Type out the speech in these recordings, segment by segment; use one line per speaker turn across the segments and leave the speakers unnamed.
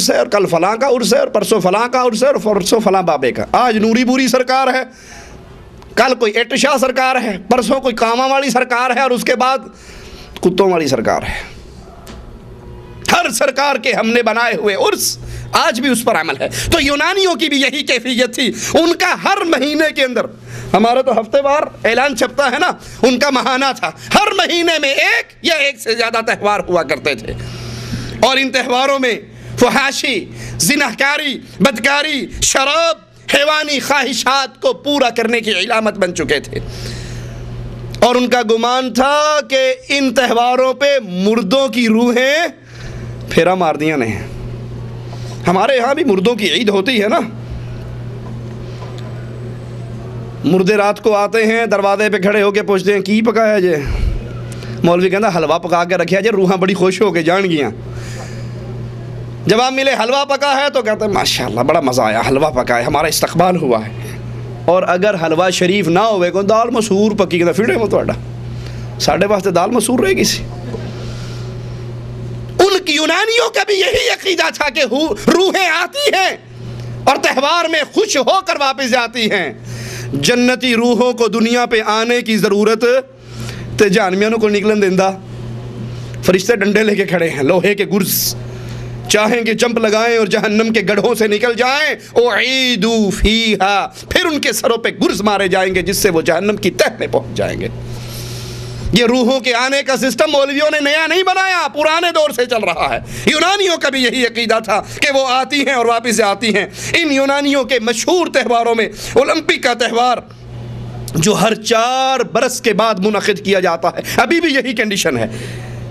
उर्स है और कल फलां का उर्स है और परसों फलां का उर्स है और परसों फलां बाबे का। आज नूरी बूरी सरकार है, कल कोई एटशाह सरकार है, परसों कोई कामा वाली सरकार है और उसके बाद कुत्तों वाली सरकार है। हर सरकार के हमने बनाए हुए उर्स आज भी उस पर अमल है। तो यूनानियों की भी यही कैफियत थी। उनका हर महीने के अंदर, हमारा तो हफ्तेवार ऐलान छपता है ना, उनका महाना था। हर महीने में एक या एक से ज़्यादा त्यौहार हुआ करते थे और इन त्यौहारों में फहाशी, जिनाकारी, बदकारी, शराब, हैवानी ख्वाहिशात को पूरा करने की इलामत बन चुके थे। और उनका गुमान था कि इन त्यौहारों पे मुर्दों की रूहें फेरा मार दिया नहीं। हमारे यहाँ भी मुर्दों की ईद होती है ना, मुर्दे रात को आते हैं, दरवाजे पे खड़े होके पूछते हैं की पकाया जे? मौलवी कहता हलवा पका के रखा जे, रूहां बड़ी खुश हो के जान गया। जवाब मिले हलवा पका है तो कहते हैं माशाल्लाह बड़ा मज़ा आया, हलवा पका है, हमारा इस्तकबाल हुआ है। और अगर हलवा शरीफ ना होवे को दाल मसूर पकी कहता फिर वो तो साढ़े वास्ते दाल मसूर रहेगी सी। उनकी यूनानियों का भी यही अकीदा था कि रूहें आती हैं और त्यौहार में खुश होकर वापस जाती हैं। जन्नती रूहों को दुनिया पे आने की ज़रूरत ते जहन्नमियों को निकलन देंदा। फरिश्ते डंडे लेके खड़े हैं, लोहे के गुर्ज, चाहेंगे जंप लगाएं और जहन्नम के गड्ढों से निकल जाएं। उईदू फीहा, फिर उनके सरों पे गुर्ज मारे जाएंगे जिससे वो जहन्नम की तह में पहुंच जाएंगे। ये रूहों के आने का सिस्टम मौलवियों ने नया नहीं बनाया, पुराने दौर से चल रहा है। यूनानियों का भी यही अकीदा था कि वो आती हैं और वापस आती हैं। इन यूनानियों के मशहूर त्यौहारों में ओलंपिक का त्यौहार जो हर 4 बरस के बाद मुनक़िद किया जाता है, अभी भी यही कंडीशन है।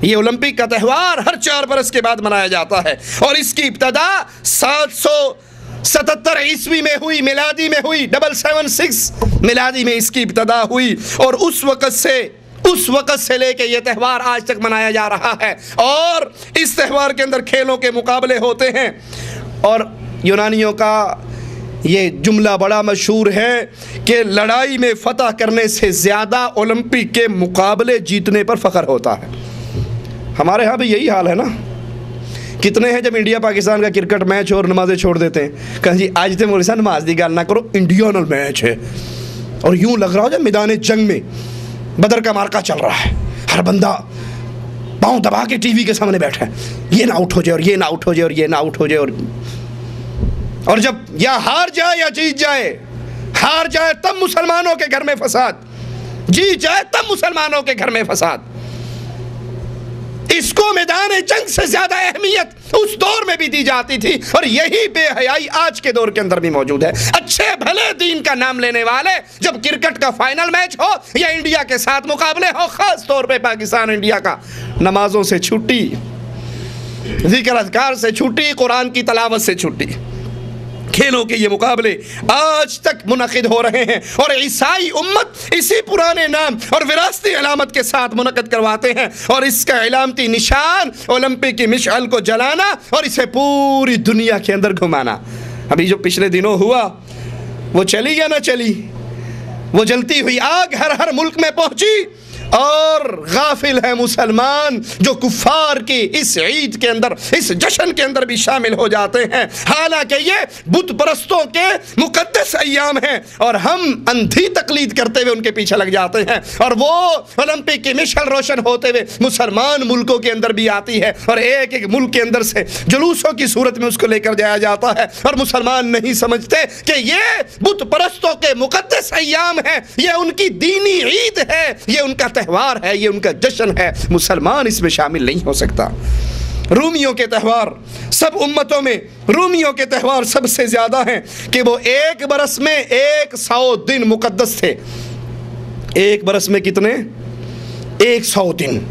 ये ओलंपिक का त्यौहार हर 4 बरस के बाद मनाया जाता है और इसकी इब्तदा 777 ईस्वी में हुई, मिलादी में हुई। 776 मिलादी में इसकी इब्तदा हुई और उस वक़्त से लेके ये त्यौहार आज तक मनाया जा रहा है। और इस त्यौहार के अंदर खेलों के मुकाबले होते हैं और यूनानियों का ये जुमला बड़ा मशहूर है कि लड़ाई में फतह करने से ज़्यादा ओलंपिक के मुकाबले जीतने पर फ़ख्र होता है। हमारे यहाँ भी यही हाल है ना। कितने हैं जब इंडिया पाकिस्तान का क्रिकेट मैच और नमाज़ें छोड़ देते हैं, कहें जी आज तो मोरी साहब नमाज की गल ना करो, इंडिया नाल मैच है। और यूँ लग रहा हो जब मैदान जंग में बदर का मार्का चल रहा है, हर बंदा पाँव दबा के टीवी के सामने बैठा है, ये ना आउट हो जाए और ये ना आउट हो जाए और ये ना आउट हो जाए। और जब या हार जाए या जीत जाए, हार जाए तब मुसलमानों के घर में फसाद, जीत जाए तब मुसलमानों के घर में फसाद। इसको मैदान जंग से ज्यादा अहमियत उस दौर में भी दी जाती थी और यही बेहयाई आज के दौर के अंदर भी मौजूद है। अच्छे भले दीन का नाम लेने वाले जब क्रिकेट का फाइनल मैच हो या इंडिया के साथ मुकाबले हो, खास तौर पे पाकिस्तान इंडिया का, नमाजों से छुट्टी, जिक्र अज़कार से छुट्टी, कुरान की तलावत से छुट्टी। खेलों के ये मुकाबले आज तक मुनक़िद हो रहे हैं और ईसाई उम्मत इसी पुराने नाम और विरासती अलामत के साथ मुनक़िद करवाते हैं। और इसका इलामती निशान ओलंपिक की मिशाल को जलाना और इसे पूरी दुनिया के अंदर घुमाना। अभी जो पिछले दिनों हुआ वो चली या ना चली, वो जलती हुई आग हर मुल्क में पहुंची और गाफिल है मुसलमान जो कुफ्फार की इस ईद के अंदर, इस जश्न के अंदर भी शामिल हो जाते हैं। हालांकि ये बुत परस्तों के मुकद्दस अय्याम हैं और हम अंधी तकलीद करते हुए उनके पीछे लग जाते हैं। और वो ओलंपिक की मिशल रोशन होते हुए मुसलमान मुल्कों के अंदर भी आती है और एक एक मुल्क के अंदर से जुलूसों की सूरत में उसको लेकर जाया जाता है। और मुसलमान नहीं समझते कि ये बुत परस्तों के मुकद्दस अय्याम है, ये उनकी दीनी ईद है, ये उनका त्यौहार है, ये उनका जश्न है। मुसलमान इसमें शामिल नहीं हो सकता। रूमियों के त्यौहार सब उम्मतों में, रूमियों के त्यौहार सबसे ज़्यादा हैं कि वो एक बरस में 100 दिन मुकद्दस थे। एक बरस में कितने? 100 दिन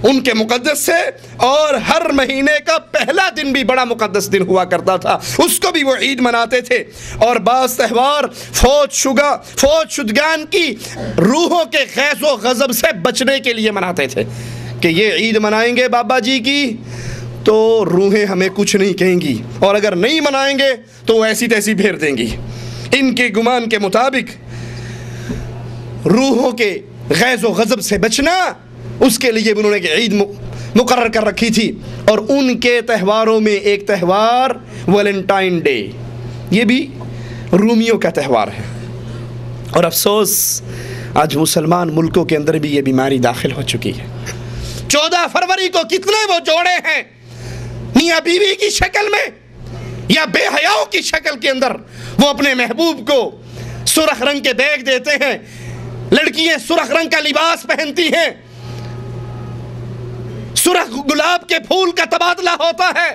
उनके मुकद्दस से। और हर महीने का पहला दिन भी बड़ा मुकद्दस दिन हुआ करता था, उसको भी वो ईद मनाते थे। और बाज़ त्यौहार फौज शुदगान की रूहों के गैज़ो गज़ब से बचने के लिए मनाते थे कि ये ईद मनाएंगे बाबा जी की तो रूहें हमें कुछ नहीं कहेंगी और अगर नहीं मनाएंगे तो ऐसी तैसी फेर देंगी। इनके गुमान के मुताबिक रूहों के गैज़ो गज़ब से बचना, उसके लिए उन्होंने ईद मुकर्रर कर रखी थी। और उनके त्योहारों में एक त्यौहार वैलेंटाइन डे, ये भी रूमियों का त्यौहार है। और अफसोस आज मुसलमान मुल्कों के अंदर भी ये बीमारी दाखिल हो चुकी है। 14 फरवरी को कितने वो जोड़े हैं मियाँ बीवी की शक्ल में या बेहयाओं की शक्ल के अंदर, वो अपने महबूब को सुर्ख रंग के बैग देते हैं, लड़कियां सुर्ख रंग का लिबास पहनती हैं, सुर्ख गुलाब के फूल का तबादला होता है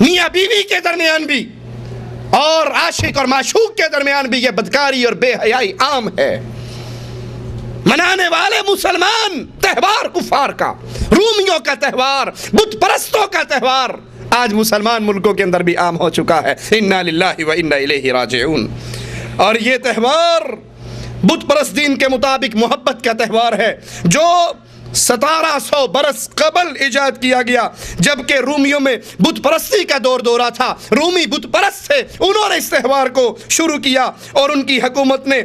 मियाँ बीवी के दरमियान भी, और आशिक और माशूक के दरमियान भी ये बदकारी और बेहयाई आम है। मनाने वाले मुसलमान त्यौहार कुफार का, रूमियों का त्यौहार, बुत परस्तों का त्यौहार आज मुसलमान मुल्कों के अंदर भी आम हो चुका है। इन्ना लिल्लाहि व इन्ना इलैहि राजिऊन। और ये त्यौहार बुत परस्त दीन के मुताबिक मोहब्बत का त्यौहार है, जो 1700 बरस कबल इजाद किया गया, जबकि रूमियों में बुत परस्ती का दौर दौरा था। रूमी बुत परस्त थे, उन्होंने इस त्यौहार को शुरू किया और उनकी हुकूमत ने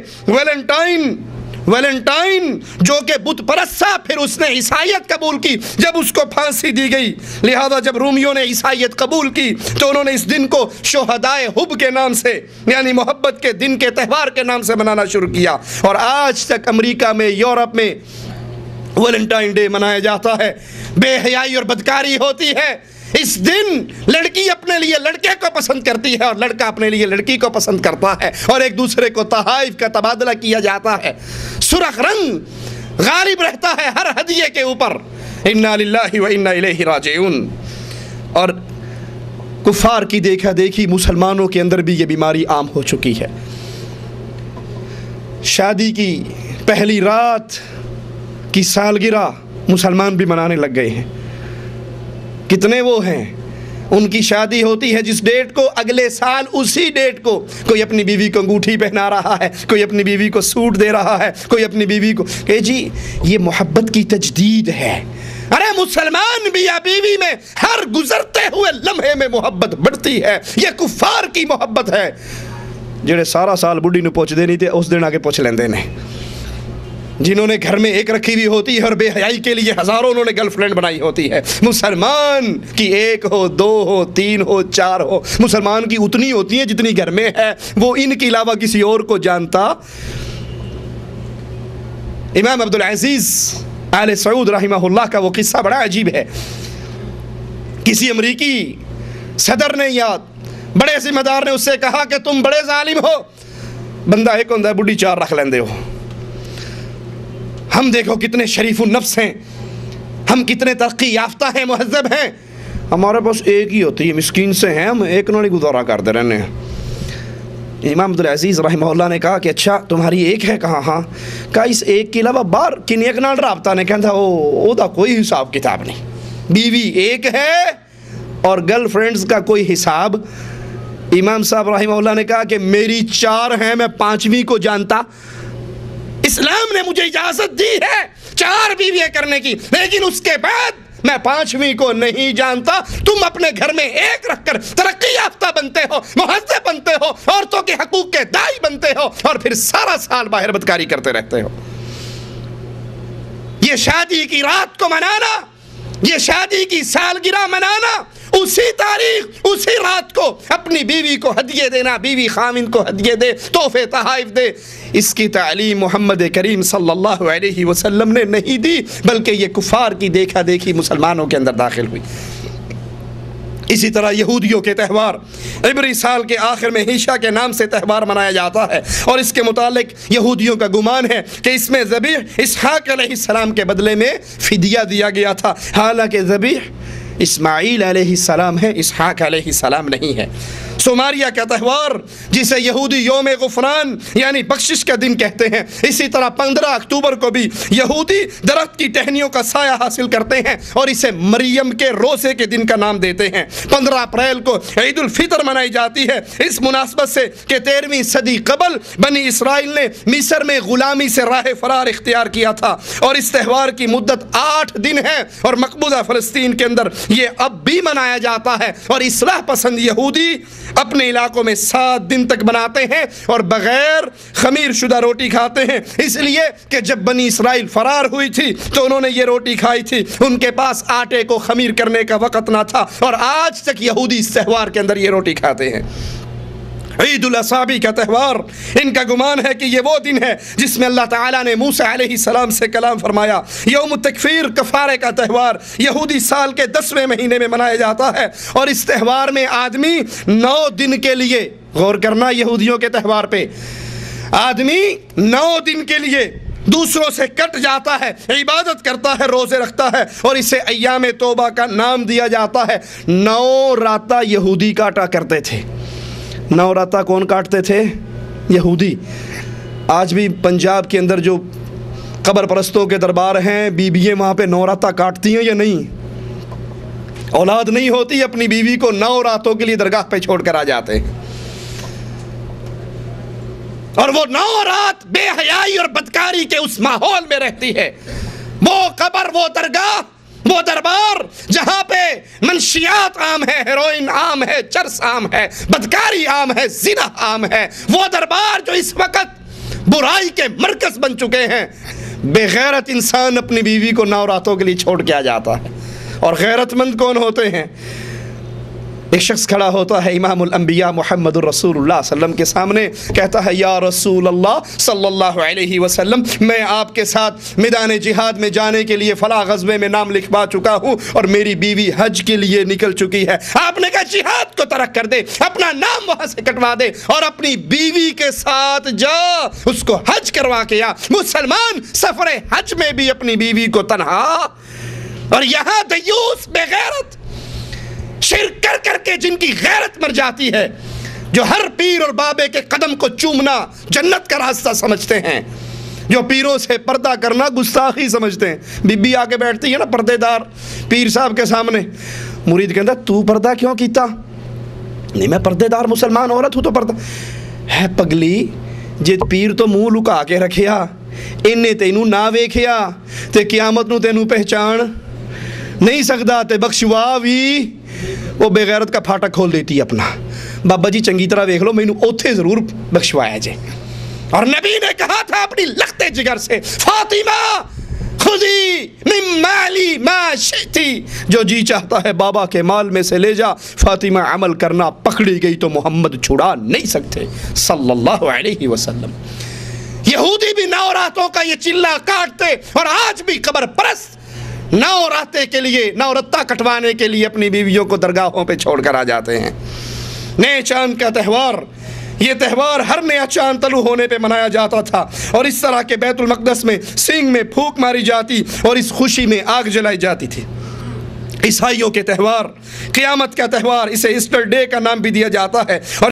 वैलेंटाइन जो कि बुत परस्त था, फिर उसने ईसाईयत कबूल की, जब उसको फांसी दी गई। लिहाजा जब रूमियों ने ईसाईयत कबूल की तो उन्होंने इस दिन को शोहदाए हुब के नाम से, यानी मोहब्बत के दिन के त्यौहार के नाम से मनाना शुरू किया। और आज तक अमेरिका में, यूरोप में वैलेंटाइन डे मनाया जाता है। बेहयाई और बदकारी होती है। इस दिन लड़की अपने लिए लड़के को पसंद करती है और लड़का अपने लिए लड़की को पसंद करता है, और एक दूसरे को तहाइफ का तबादला किया जाता है। सुर्ख रंग गालिब रहता है हर हदिये के ऊपर। इन्ना लिल्लाहि व इन्ना इलैहि राजिऊन। और कुफार की देखा देखी मुसलमानों के अंदर भी ये बीमारी आम हो चुकी है। शादी की पहली रात की सालगिरह मुसलमान भी मनाने लग गए हैं। कितने वो हैं, उनकी शादी होती है जिस डेट को, अगले साल उसी डेट को कोई अपनी बीवी को अंगूठी पहना रहा है, कोई अपनी बीवी को सूट दे रहा है, कोई अपनी बीवी को कहे जी ये मोहब्बत की तजदीद है। अरे मुसलमान भी या बीवी में हर गुजरते हुए लम्हे में मोहब्बत बढ़ती है। ये कुफार की मोहब्बत है, जेड़े सारा साल बुढ़ी ने पुछ देनी थे उस दिन आके पुछ लेंदे ने, जिन्होंने घर में एक रखी हुई होती है और बेहयाई के लिए हजारों उन्होंने गर्लफ्रेंड बनाई होती है। मुसलमान की 1 हो, 2 हो, 3 हो, 4 हो, मुसलमान की उतनी होती है जितनी घर में है, वो इनके अलावा किसी और को जानता। इमाम अब्दुल अजीज आल सऊद रहमहुल्लाह का वो किस्सा बड़ा अजीब है। किसी अमरीकी सदर ने या बड़े जिम्मेदार ने उससे कहा कि तुम बड़े जालिम हो, बंदा एक होंदा बुढ़ी 4 रख लेंदे हो, हम देखो कितने शरीफ नफ्स हैं, हम कितने तरक्की याफ्ता हैं, मुहज़्ज़ब हैं, हमारे पास एक ही होती है, मिस्कीन से हैं हम, एक नहीं गुजारा करते रहने हैं। इमाम अब्दुल अजीज़ रहमहुल्लाह ने कहा कि अच्छा तुम्हारी एक है? कहा हाँ। कहा इस एक के अलावा बाहर किन्ने के नाल राबता ने? कहता ओदा कोई हिसाब किताब नहीं, बीवी एक है और गर्लफ्रेंड्स का कोई हिसाब। इमाम साहब रहमहुल्लाह ने कहा कि मेरी 4 हैं, मैं 5वीं को जानता। इस्लाम ने मुझे इजाजत दी है 4 बीवियां करने की, लेकिन उसके बाद मैं 5वीं को नहीं जानता। तुम अपने घर में एक रखकर तरक्की याफ्ता बनते हो, मुहज़्ज़ब बनते हो, औरतों के हकूक के दाई बनते हो, और फिर सारा साल बाहर बदकारी करते रहते हो। ये शादी की रात को मनाना, ये शादी की सालगिरह मनाना, उसी तारीख उसी रात को अपनी बीवी को हदिये देना, बीवी खामिन को हदिये दे, तोहफे तहाइफ दे, इसकी तालीम मोहम्मद करीम सल्लल्लाहु अलैहि वसल्लम ने नहीं दी, बल्कि ये कुफार की देखा देखी मुसलमानों के अंदर दाखिल हुई। इसी तरह यहूदियों के त्यौहार, इब्री साल के आखिर में हीशा के नाम से त्यौहार मनाया जाता है, और इसके मुतालिक यहूदियों का गुमान है कि इसमें ज़बीह इसहाक अलैहिस्सलाम के बदले में फ़िदिया दिया गया था। हालांकि ज़बीह इस्माईल अलैहिस्सलाम है, इसहाक अलैहिस्सलाम नहीं है। सोमारिया का त्यौहार जिसे यहूदी योम गुफरान यानी बख्शिश का दिन कहते हैं, इसी तरह 15 अक्टूबर को भी यहूदी दरख्त की टहनियों का साया हासिल करते हैं और इसे मरियम के रोज़े के दिन का नाम देते हैं। 15 अप्रैल को ईद उल फितर मनाई जाती है इस मुनासबत से कि 13वीं सदी कबल बनी इसराइल ने मिस्र में गुलामी से राह फरार इख्तियार किया था, और इस त्यौहार की मुद्दत 8 दिन है, और मकबूजा फ़लस्तीन के अंदर ये अब भी मनाया जाता है। और इस्लाह पसंद यहूदी अपने इलाकों में 7 दिन तक बनाते हैं और बगैर खमीर शुदा रोटी खाते हैं, इसलिए कि जब बनी इसराइल फरार हुई थी तो उन्होंने ये रोटी खाई थी, उनके पास आटे को खमीर करने का वक़्त ना था, और आज तक यहूदी इस त्यौहार के अंदर ये रोटी खाते हैं। ईद उल असाबी का त्यौहार, इनका गुमान है कि ये वो दिन है जिसमें अल्लाह ताला ने मूसा अलैहिस्सलाम से कलाम फरमाया। यौम तकफीर कफ़ारे का त्यौहार यहूदी साल के 10वें महीने में मनाया जाता है, और इस त्यौहार में आदमी 9 दिन के लिए, गौर करना यहूदियों के त्यौहार पे, आदमी 9 दिन के लिए दूसरों से कट जाता है, इबादत करता है, रोज़े रखता है, और इसे अय्याम तौबा का नाम दिया जाता है। 9 राता यहूदी काटा करते थे। 9 राता कौन काटते थे? यहूदी। आज भी पंजाब के अंदर जो कब्र परस्तों के दरबार हैं, बीबियाँ वहाँ पे 9 राता काटती हैं या नहीं? औलाद नहीं होती, अपनी बीवी को 9 रातों के लिए दरगाह पे छोड़ कर आ जाते हैं, और वो 9 रात बेहयाई और बदकारी के उस माहौल में रहती है। वो कब्र, वो दरगाह, वो दरबार जहां पे मंशियात आम है, हेरोइन आम है, चरस आम है, बदकारी आम है, जिना आम है, वो दरबार जो इस वक्त बुराई के मरकज बन चुके हैं। बेगैरत इंसान अपनी बीवी को 9 रातों के लिए छोड़ के आ जाता है। और गैरतमंद कौन होते हैं? एक शख्स खड़ा होता है इमामुल अंबिया मुहम्मदुर रसूलुल्लाह सल्लम के सामने, कहता है, या रसूल अल्लाह सल्लल्लाहु अलैहि वसल्लम, मैं आपके साथ मैदान जिहाद में जाने के लिए फला गज़वे में नाम लिखवा चुका हूँ, और मेरी बीवी हज के लिए निकल चुकी है। आपने कहा जिहाद को तरक कर दे, अपना नाम वहाँ से कटवा दे और अपनी बीवी के साथ जा, उसको हज करवा के आ। मुसलमान सफर हज में भी अपनी बीवी को तन्हा, और यहाँ दयूस बेगैरत शिर्क कर करके जिनकी गैरत मर जाती है, जो हर पीर और बाबे के कदम को चूमना जन्नत का रास्ता समझते हैं, जो पीरों से पर्दा करना गुस्ताखी समझते हैं। बीबी आके बैठती है ना पर्देदार पीर साहब के सामने, मुरीद कहता तू पर्दा क्यों कीता? नहीं, मैं पर्देदार मुसलमान औरत हूँ तो पर्दा है। पगली, जे पीर तो मुँह लुका के रखिया, इन्हें तेनू ना वेखिया ते क़यामत नू तेनू पहचान नहीं सकता, ते बख्शवा भी वो बेगैरत का फाटक खोल देती है अपना। बाबा जी चंगी तरह देख लो, मैनू ओथे जरूर बख्शवाया जे। और नबी ने कहा था अपनी लखते जिगर से, फातिमा खुदी मिन माली मा शिती, जो जी चाहता है बाबा के माल में से ले जा। फातिमा अमल करना पकड़ी गई तो मोहम्मद छुड़ा नहीं सकते सल्लल्लाहु अलैहि वसल्लम। यहूदी भी 9 रातों का ये चिल्ला काटते, और आज भी कब्र परस्त 9 रातें के लिए, 9 रत्ता कटवाने के लिए अपनी बीवियों को दरगाहों पे छोड़कर आ जाते हैं। नए चांद का त्यौहार, ये त्यौहार हर नया चांद तलु होने पे मनाया जाता था, और इस तरह के बैतुल मक़दस में सींग में फूंक मारी जाती और इस खुशी में आग जलाई जाती थी। ईसाइयों के त्यौहार, क़यामत का त्यौहार, इसे ईस्टर डे का नाम भी दिया जाता है। और